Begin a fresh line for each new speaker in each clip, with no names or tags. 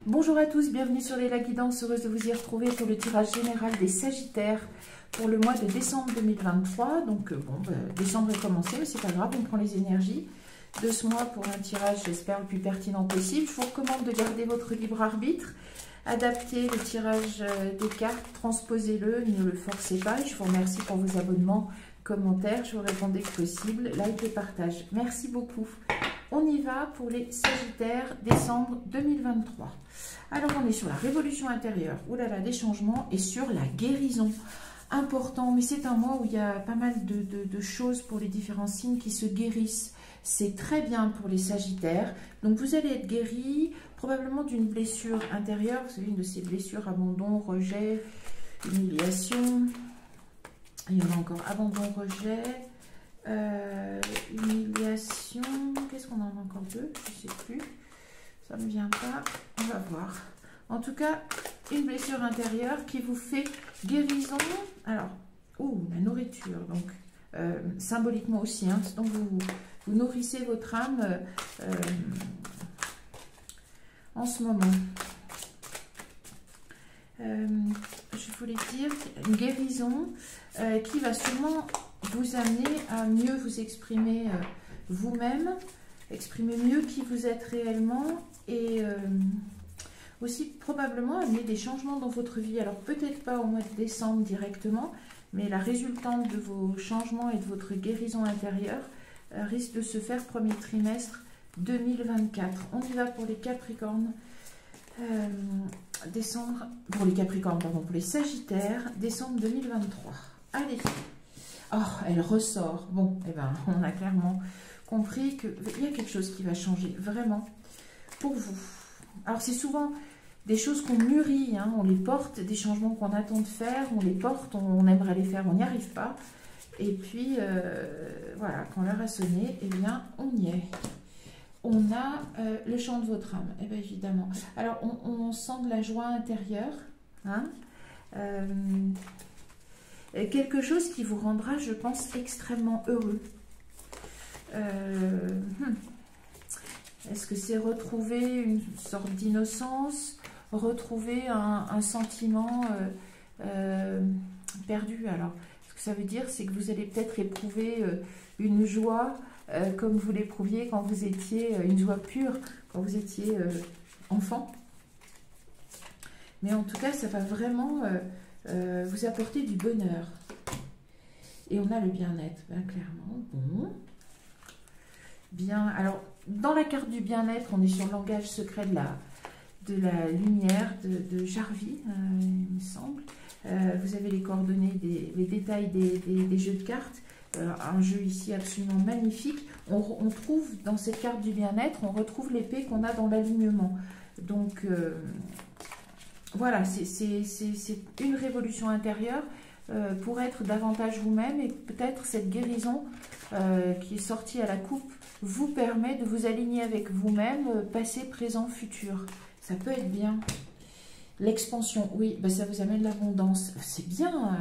Bonjour à tous, bienvenue sur les Guidance, heureuse de vous y retrouver pour le tirage général des Sagittaires pour le mois de décembre 2023. Donc décembre est commencé, mais c'est pas grave, on prend les énergies de ce mois pour un tirage, j'espère, le plus pertinent possible. Je vous recommande de garder votre libre arbitre, adaptez le tirage des cartes, transposez-le, ne le forcez pas. Je vous remercie pour vos abonnements, commentaires, je vous réponds dès que possible, like et partage. Merci beaucoup. On y va pour les Sagittaires, décembre 2023. Alors, on est sur la révolution intérieure, oh là là, des changements, et sur la guérison. Important, mais c'est un mois où il y a pas mal de choses pour les différents signes qui se guérissent. C'est très bien pour les Sagittaires. Donc, vous allez être guéris, probablement d'une blessure intérieure. Vous savez, une de ces blessures, abandon, rejet, humiliation. Il y en a encore, abandon, rejet. Humiliation, qu'est-ce qu'on en a encore deux? Je ne sais plus, ça ne me vient pas, on va voir. En tout cas, une blessure intérieure qui vous fait guérison. Alors, la nourriture, donc symboliquement aussi, hein, donc vous nourrissez votre âme en ce moment. Je voulais dire une guérison qui va sûrement vous amener à mieux vous exprimer vous-même, exprimer mieux qui vous êtes réellement et aussi probablement amener des changements dans votre vie. Alors peut-être pas au mois de décembre directement, mais la résultante de vos changements et de votre guérison intérieure risque de se faire premier trimestre 2024. On y va pour les Capricornes. Décembre, pour les Capricornes, pardon, pour les Sagittaires, décembre 2023. Allez. Oh, elle ressort. Bon, eh ben, on a clairement compris qu'il y a quelque chose qui va changer, vraiment, pour vous. Alors, c'est souvent des choses qu'on mûrit, hein, on les porte, des changements qu'on attend de faire, on les porte, on aimerait les faire, on n'y arrive pas. Et puis, voilà, quand l'heure a sonné, eh bien, on y est. On a le chant de votre âme, eh bien, évidemment. Alors, on sent de la joie intérieure, hein, quelque chose qui vous rendra, je pense, extrêmement heureux. Est-ce que c'est retrouver une sorte d'innocence, retrouver un sentiment perdu? Alors, ce que ça veut dire, c'est que vous allez peut-être éprouver une joie comme vous l'éprouviez quand vous étiez, une joie pure, quand vous étiez enfant. Mais en tout cas, ça va vraiment vous apporter du bonheur. Et on a le bien-être, bien clairement. Bon. Bien. Alors, dans la carte du bien-être, on est sur le langage secret de la lumière de Jarvis, il me semble. Vous avez les coordonnées, les détails des jeux de cartes. Un jeu ici absolument magnifique. On trouve dans cette carte du bien-être, on retrouve l'épée qu'on a dans l'alignement. Donc, voilà, c'est une révolution intérieure pour être davantage vous-même, et peut-être cette guérison qui est sortie à la coupe vous permet de vous aligner avec vous-même, passé, présent, futur. Ça peut être bien. L'expansion, oui, ben ça vous amène l'abondance. C'est bien,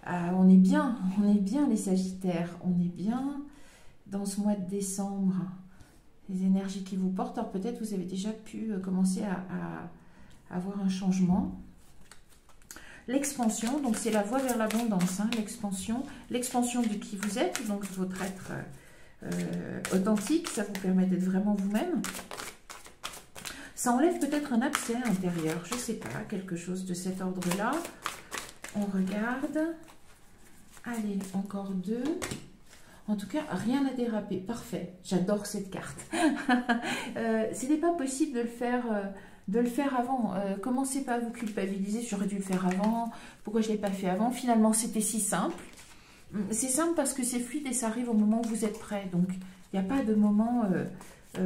on est bien les Sagittaires, on est bien dans ce mois de décembre. Les énergies qui vous portent, alors peut-être vous avez déjà pu commencer à avoir un changement. L'expansion, donc c'est la voie vers l'abondance, hein, l'expansion de qui vous êtes, donc votre être authentique, ça vous permet d'être vraiment vous-même. Ça enlève peut-être un abcès intérieur, je ne sais pas, quelque chose de cet ordre-là. On regarde. Allez, encore deux. En tout cas, rien n'a dérapé. Parfait, j'adore cette carte. Ce n'est pas possible de le faire avant. Commencez pas à vous culpabiliser, j'aurais dû le faire avant, pourquoi je ne l'ai pas fait avant? Finalement, c'était si simple. C'est simple parce que c'est fluide et ça arrive au moment où vous êtes prêt. Donc, il n'y a pas de moment... vous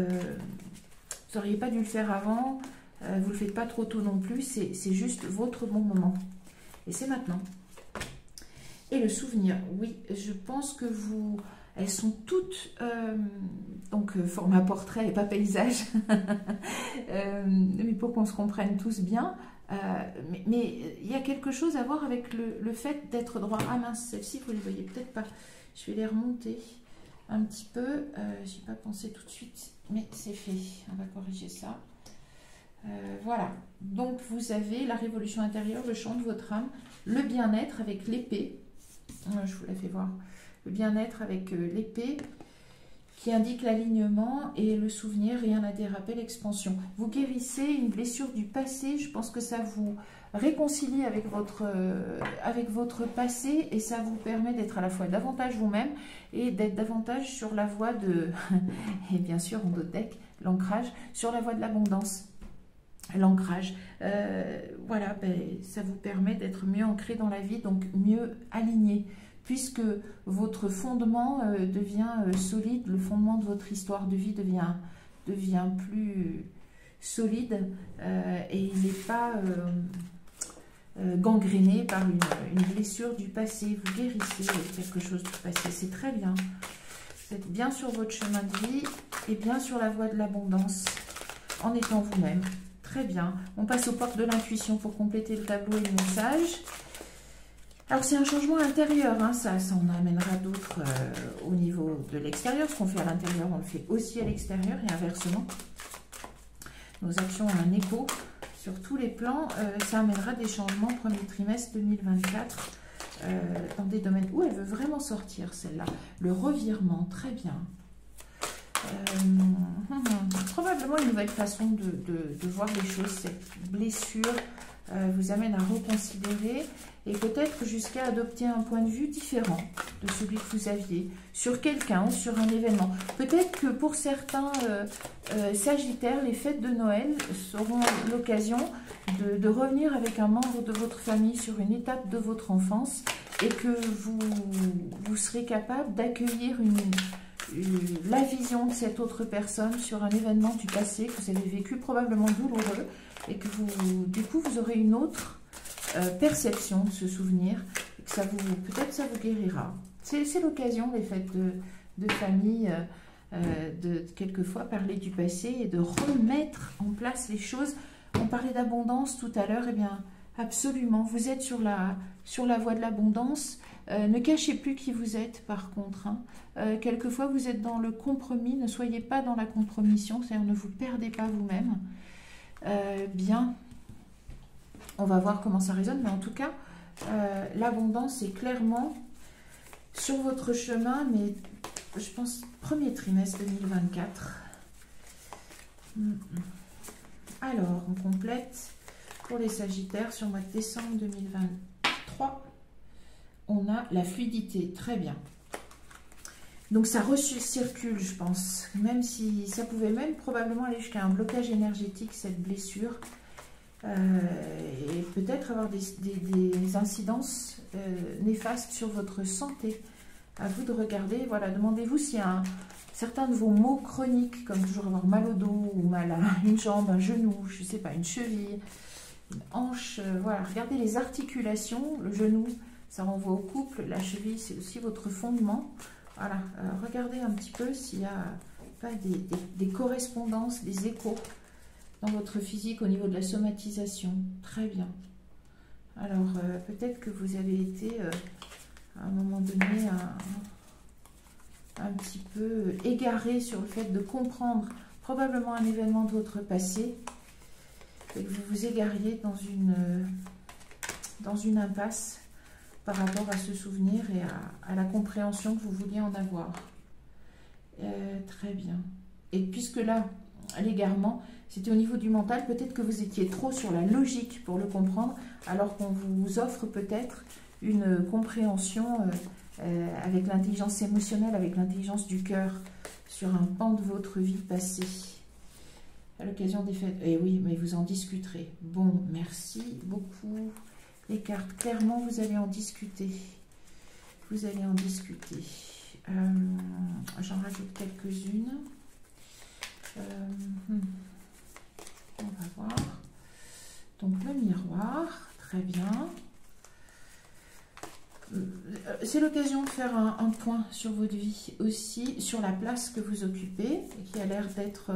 n'auriez pas dû le faire avant, vous ne le faites pas trop tôt non plus, c'est juste votre bon moment. Et c'est maintenant. Et le souvenir, oui, je pense que vous... Elles sont toutes, donc format portrait et pas paysage, mais pour qu'on se comprenne tous bien. Mais il y a quelque chose à voir avec le fait d'être droit. Ah mince, celle-ci, vous ne les voyez peut-être pas. Je vais les remonter un petit peu. Je n'ai pas pensé tout de suite, mais c'est fait. On va corriger ça. Voilà. Donc, vous avez la révolution intérieure, le chant de votre âme, le bien-être avec l'épée. Je vous la fais voir. Le bien-être avec l'épée qui indique l'alignement et le souvenir, rien n'a dérapé, l'expansion. Vous guérissez une blessure du passé, je pense que ça vous réconcilie avec votre passé et ça vous permet d'être à la fois davantage vous-même et d'être davantage sur la voie de, et bien sûr en d'autres decks, l'ancrage, sur la voie de l'abondance. L'ancrage, voilà, ben, ça vous permet d'être mieux ancré dans la vie, donc mieux aligné, puisque votre fondement devient solide, le fondement de votre histoire de vie devient plus solide et il n'est pas gangréné par une blessure du passé. Vous guérissez quelque chose du passé, c'est très bien. Vous êtes bien sur votre chemin de vie et bien sur la voie de l'abondance en étant vous-même. Très bien. On passe aux portes de l'intuition pour compléter le tableau et le message. Alors, c'est un changement intérieur. Hein, ça en amènera d'autres au niveau de l'extérieur. Ce qu'on fait à l'intérieur, on le fait aussi à l'extérieur et inversement. Nos actions ont un écho sur tous les plans. Ça amènera des changements premier trimestre 2024 dans des domaines où elle veut vraiment sortir, celle-là. Le revirement, très bien. Probablement une nouvelle façon de voir les choses. Cette blessure vous amène à reconsidérer et peut-être jusqu'à adopter un point de vue différent de celui que vous aviez sur quelqu'un ou sur un événement. Peut-être que pour certains Sagittaires, les fêtes de Noël seront l'occasion de revenir avec un membre de votre famille sur une étape de votre enfance et que vous serez capable d'accueillir la vision de cette autre personne sur un événement du passé que vous avez vécu probablement douloureux et que du coup vous aurez une autre perception de ce souvenir et que peut-être ça vous guérira. C'est l'occasion des fêtes de famille de quelquefois parler du passé et de remettre en place les choses. On parlait d'abondance tout à l'heure, et bien absolument, vous êtes sur la voie de l'abondance. Ne cachez plus qui vous êtes par contre. Hein. Quelquefois vous êtes dans le compromis, ne soyez pas dans la compromission, c'est-à-dire ne vous perdez pas vous-même. Bien, on va voir comment ça résonne, mais en tout cas, l'abondance est clairement sur votre chemin, mais je pense premier trimestre 2024. Alors, on complète pour les Sagittaires sur le mois de décembre 2023. On a la fluidité, très bien. Donc ça recircule, je pense, même si ça pouvait même probablement aller jusqu'à un blocage énergétique, cette blessure, et peut-être avoir des incidences néfastes sur votre santé. À vous de regarder, voilà, demandez-vous s'il y a certains de vos maux chroniques, comme toujours avoir mal au dos, ou mal à une jambe, un genou, je ne sais pas, une cheville, une hanche, voilà, regardez les articulations, le genou, ça renvoie au couple, la cheville, c'est aussi votre fondement. Voilà, regardez un petit peu s'il n'y a pas des correspondances, des échos dans votre physique au niveau de la somatisation. Très bien. Alors, peut-être que vous avez été, à un moment donné, un petit peu égaré sur le fait de comprendre probablement un événement de votre passé et que vous vous égariez dans une impasse par rapport à ce souvenir et à la compréhension que vous vouliez en avoir. Très bien. Et puisque là, l'égarement, c'était au niveau du mental, peut-être que vous étiez trop sur la logique pour le comprendre, alors qu'on vous offre peut-être une compréhension avec l'intelligence émotionnelle, avec l'intelligence du cœur, sur un pan de votre vie passée. À l'occasion des fêtes. Et oui, mais vous en discuterez. Bon, merci beaucoup. Les cartes, clairement, vous allez en discuter. Vous allez en discuter. J'en rajoute quelques-unes. On va voir. Donc, le miroir, très bien. C'est l'occasion de faire un point sur votre vie aussi, sur la place que vous occupez, et qui a l'air d'être,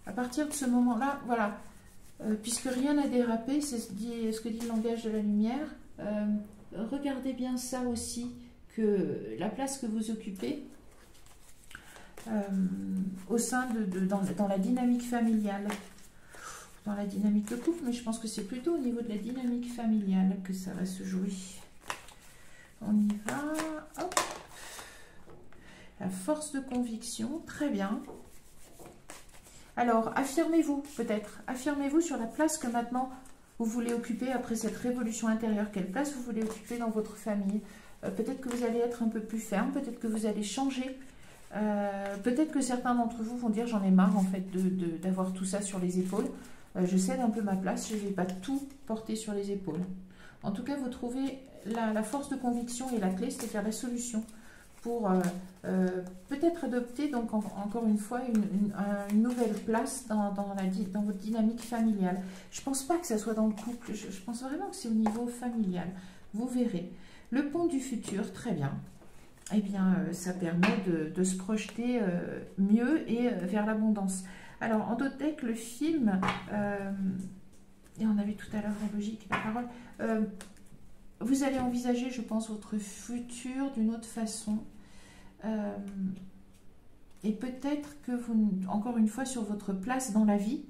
à partir de ce moment-là, voilà, puisque rien n'a dérapé, c'est ce que dit le langage de la lumière. Regardez bien ça aussi, que la place que vous occupez au sein dans la dynamique familiale. dans la dynamique de couple, mais je pense que c'est plutôt au niveau de la dynamique familiale que ça va se jouer. On y va. Hop. La force de conviction, très bien. Alors, affirmez-vous peut-être. Affirmez-vous sur la place que maintenant vous voulez occuper après cette révolution intérieure. Quelle place vous voulez occuper dans votre famille? Peut-être que vous allez être un peu plus ferme, peut-être que vous allez changer. Peut-être que certains d'entre vous vont dire j'en ai marre en fait d'avoir tout ça sur les épaules. Je cède un peu ma place, je ne vais pas tout porter sur les épaules. En tout cas, vous trouvez la force de conviction et la clé, c'est-à-dire la solution pour peut-être adopter donc encore une fois une nouvelle place dans votre dynamique familiale. Je ne pense pas que ça soit dans le couple, je pense vraiment que c'est au niveau familial. Vous verrez. Le pont du futur, très bien. Eh bien, ça permet de se projeter mieux et vers l'abondance. Alors, en Endotech, le film, et on avait tout à l'heure la logique, la parole, vous allez envisager, je pense, votre futur d'une autre façon. Et peut-être que vous, encore une fois, sur votre place dans la vie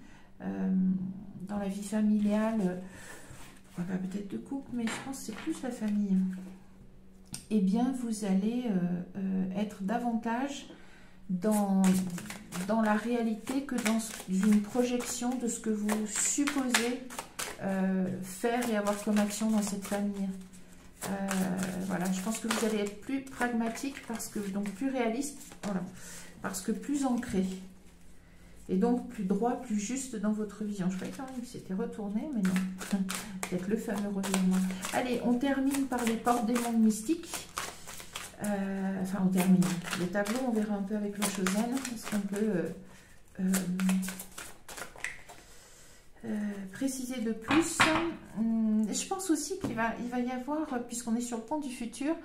familiale, peut-être de couple, mais je pense que c'est plus la famille. Eh bien, vous allez être davantage dans la réalité que dans une projection de ce que vous supposez faire et avoir comme action dans cette famille. Voilà, je pense que vous allez être plus pragmatique, donc plus réaliste, voilà, parce que plus ancré. Et donc plus droit, plus juste dans votre vision. Je croyais quand même que c'était retourné, mais non. Peut-être le fameux revirement. Allez, on termine par les portes des mondes mystiques. Enfin, on termine. Le tableau, on verra un peu avec le Chosen. Est-ce qu'on peut préciser de plus? Je pense aussi qu'il va y avoir, puisqu'on est sur le pont du futur,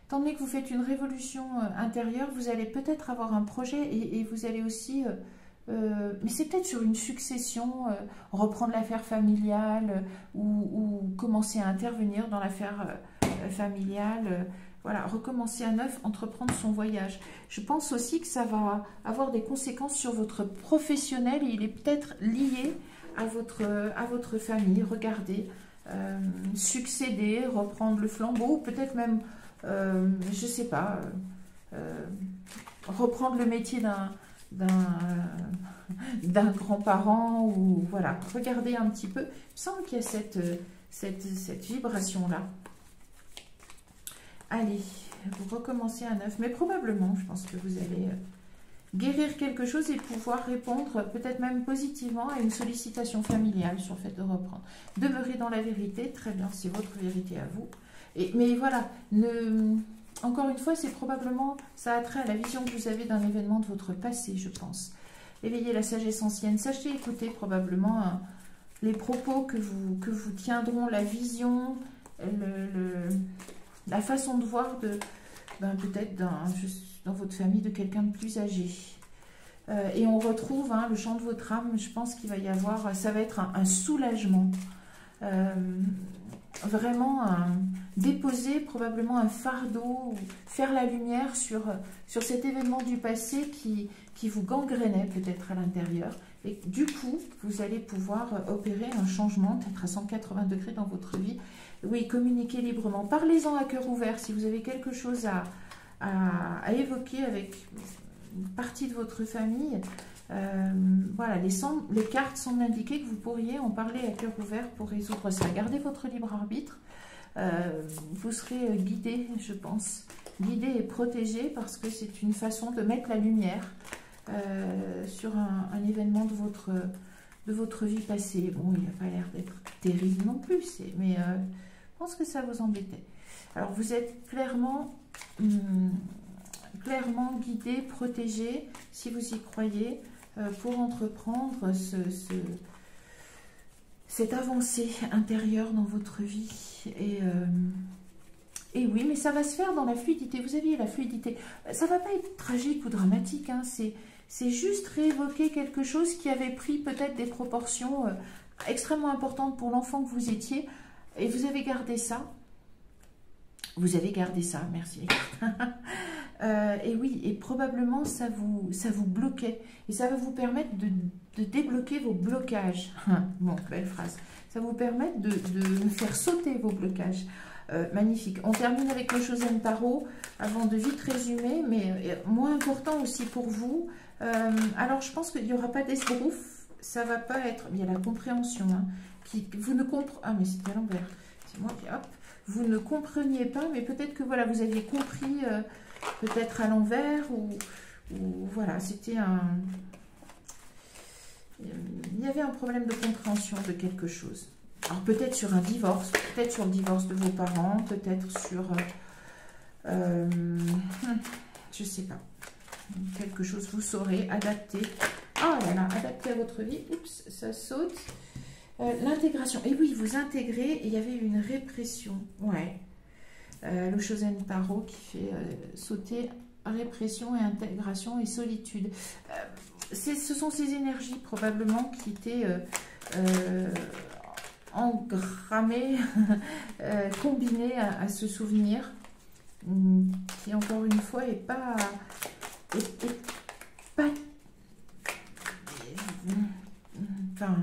étant donné que vous faites une révolution intérieure, vous allez peut-être avoir un projet et vous allez aussi... mais c'est peut-être sur une succession, reprendre l'affaire familiale ou commencer à intervenir dans l'affaire familiale, voilà, recommencer à neuf, entreprendre son voyage. Je pense aussi que ça va avoir des conséquences sur votre professionnel et il est peut-être lié à votre famille. Regardez, succéder, reprendre le flambeau, peut-être même, je ne sais pas, reprendre le métier d'un grand-parent, ou voilà, regardez un petit peu. Il me semble qu'il y a cette vibration-là. Allez, vous recommencez à neuf, mais probablement, je pense que vous allez guérir quelque chose et pouvoir répondre peut-être même positivement à une sollicitation familiale sur le fait de reprendre. Demeurez dans la vérité, très bien, c'est votre vérité à vous. Mais voilà, encore une fois, c'est probablement, ça a trait à la vision que vous avez d'un événement de votre passé, je pense. Éveillez la sagesse ancienne, sachez écouter probablement les propos que vous tiendront, la vision, la façon de voir peut-être dans votre famille de quelqu'un de plus âgé. Et on retrouve le chant de votre âme, je pense qu'il va y avoir, ça va être un soulagement. Vraiment déposer probablement un fardeau, faire la lumière sur cet événement du passé qui vous gangrénait peut-être à l'intérieur. Et du coup, vous allez pouvoir opérer un changement, peut-être à 180 degrés dans votre vie. Oui, communiquez librement. Parlez-en à cœur ouvert si vous avez quelque chose à évoquer avec une partie de votre famille. Voilà, les cartes semblent indiquer que vous pourriez en parler à cœur ouvert pour résoudre ça. Gardez votre libre arbitre. Vous serez guidé, je pense. Guidé et protégé parce que c'est une façon de mettre la lumière sur un événement de votre vie passée. Bon, il n'a pas l'air d'être terrible non plus, mais je pense que ça vous embêtait. Alors, vous êtes clairement guidé, protégé, si vous y croyez, pour entreprendre cette avancée intérieure dans votre vie. Et oui, mais ça va se faire dans la fluidité. Vous aviez la fluidité. Ça ne va pas être tragique ou dramatique, hein. C'est juste réévoquer quelque chose qui avait pris peut-être des proportions extrêmement importantes pour l'enfant que vous étiez. Et vous avez gardé ça. Vous avez gardé ça, merci. Et oui, et probablement ça vous bloquait. Et ça va vous permettre de débloquer vos blocages. Bon, belle phrase. Ça va vous permettre de faire sauter vos blocages. Magnifique. On termine avec le Shosen Tarot avant de vite résumer, mais moins important aussi pour vous. Alors, je pense qu'il n'y aura pas d'esbrouf. Ça va pas être... Il y a la compréhension. Hein, vous ne comprenez... Ah, mais c'était à l'envers. C'est moi qui... Hop. Vous ne compreniez pas, mais peut-être que voilà, vous aviez compris peut-être à l'envers ou voilà, c'était un... Il y avait un problème de compréhension de quelque chose. Alors peut-être sur un divorce, peut-être sur le divorce de vos parents, peut-être sur... je sais pas. Quelque chose, vous saurez, adapter. Ah là là, adapter à votre vie. Oups, ça saute. L'intégration. Et oui, vous intégrez et il y avait une répression. Ouais. Le Shosen Tarot qui fait sauter répression et intégration et solitude. Ce sont ces énergies probablement qui étaient engrammées, combinées à ce souvenir qui encore une fois est pas... Enfin...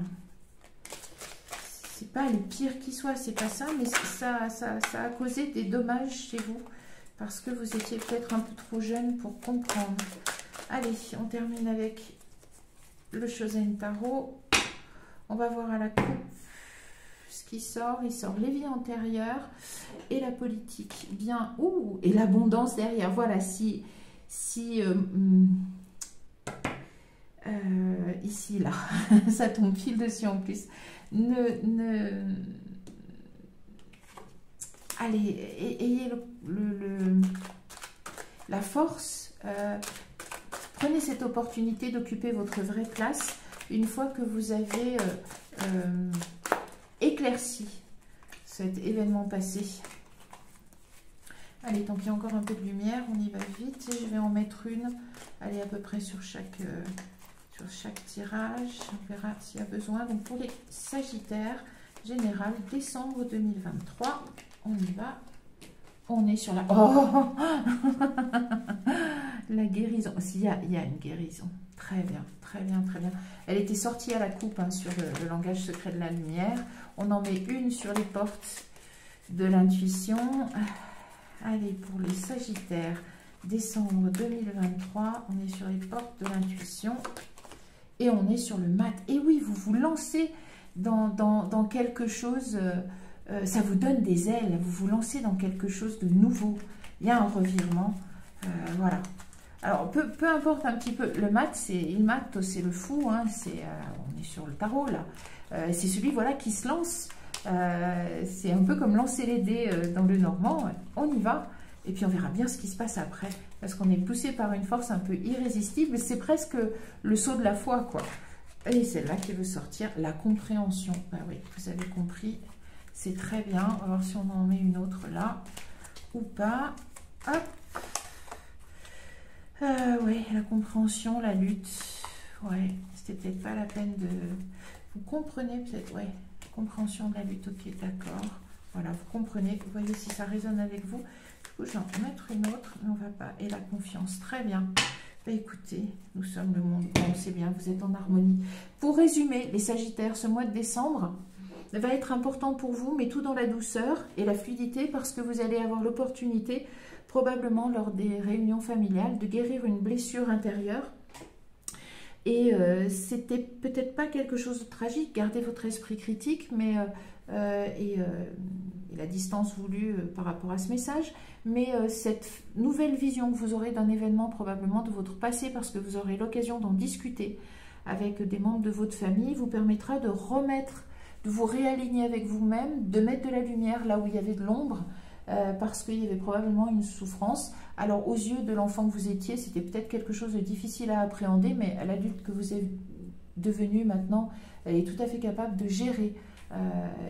C'est pas les pires qui soient, c'est pas ça, mais ça a causé des dommages chez vous parce que vous étiez peut-être un peu trop jeune pour comprendre. Allez, on termine avec le Shosen Tarot. On va voir à la coupe ce qui sort. Il sort les vies antérieures et la politique. Bien, ouh, et l'abondance derrière. Voilà, ici, là, ça tombe pile dessus en plus. Allez, ayez la force, prenez cette opportunité d'occuper votre vraie place une fois que vous avez éclairci cet événement passé. Allez, tant qu'il y a encore un peu de lumière, on y va vite. Je vais en mettre une, allez, à peu près sur chaque tirage. On verra s'il y a besoin. Donc, pour les Sagittaires, général, décembre 2023, on y va. On est sur la... Oh la guérison. Il y a une guérison. Très bien, très bien, très bien. Elle était sortie à la coupe hein, sur le langage secret de la lumière. On en met une sur les portes de l'intuition. Allez, pour les Sagittaires, décembre 2023, on est sur les portes de l'intuition. Et on est sur le mat. Et oui, vous vous lancez dans quelque chose, ça vous donne des ailes. Vous vous lancez dans quelque chose de nouveau. Il y a un revirement. Voilà. Alors, peu importe un petit peu. Le mat, c'est le fou. Hein, on est sur le tarot, là. C'est celui, voilà, qui se lance. C'est un peu comme lancer les dés dans le normand. On y va. Et puis, on verra bien ce qui se passe après. Parce qu'on est poussé par une force un peu irrésistible. C'est presque le saut de la foi, quoi. Et c'est là qui veut sortir la compréhension. Ah oui, vous avez compris. C'est très bien. On va voir si on en met une autre là. Ou pas. Hop. Oui, la compréhension, la lutte. Ouais, c'était peut-être pas la peine de... Vous comprenez peut-être, ouais. Compréhension de la lutte, ok, d'accord. Voilà, vous comprenez. Vous voyez si ça résonne avec vous. Du coup, je vais en mettre une autre, mais on va pas. Et la confiance, très bien. Bah, écoutez, nous sommes le monde. Bon, c'est bien, vous êtes en harmonie. Pour résumer, les Sagittaires, ce mois de décembre va être important pour vous, mais tout dans la douceur et la fluidité, parce que vous allez avoir l'opportunité, probablement lors des réunions familiales, de guérir une blessure intérieure. Et c'était peut-être pas quelque chose de tragique, gardez votre esprit critique, mais et la distance voulue par rapport à ce message, mais cette nouvelle vision que vous aurez d'un événement probablement de votre passé, parce que vous aurez l'occasion d'en discuter avec des membres de votre famille, vous permettra de remettre, de vous réaligner avec vous-même, de mettre de la lumière là où il y avait de l'ombre, parce qu'il y avait probablement une souffrance. Alors aux yeux de l'enfant que vous étiez, c'était peut-être quelque chose de difficile à appréhender, mais l'adulte que vous êtes devenu maintenant, elle est tout à fait capable de gérer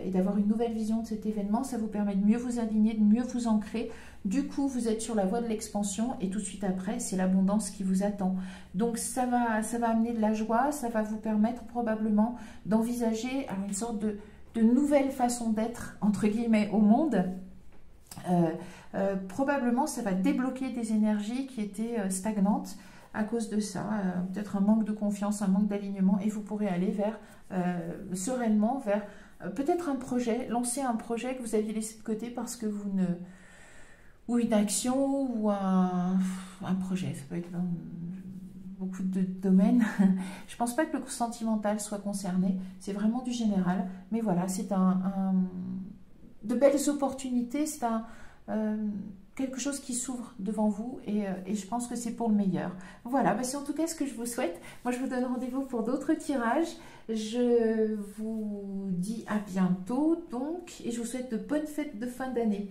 et d'avoir une nouvelle vision de cet événement. Ça vous permet de mieux vous aligner, de mieux vous ancrer. Du coup, vous êtes sur la voie de l'expansion et tout de suite après, c'est l'abondance qui vous attend. Donc ça va amener de la joie, ça va vous permettre probablement d'envisager une sorte de nouvelle façon d'être, entre guillemets, au monde. Probablement ça va débloquer des énergies qui étaient stagnantes à cause de ça, peut-être un manque de confiance, un manque d'alignement, et vous pourrez aller vers sereinement vers peut-être un projet, lancer un projet que vous aviez laissé de côté parce que vous ne... ou une action ou un projet, ça peut être dans beaucoup de domaines. Je pense pas que le sentimental soit concerné, c'est vraiment du général, mais voilà, c'est de belles opportunités, c'est quelque chose qui s'ouvre devant vous et je pense que c'est pour le meilleur. Voilà, c'est en tout cas ce que je vous souhaite. Moi, je vous donne rendez-vous pour d'autres tirages. Je vous dis à bientôt donc et je vous souhaite de bonnes fêtes de fin d'année.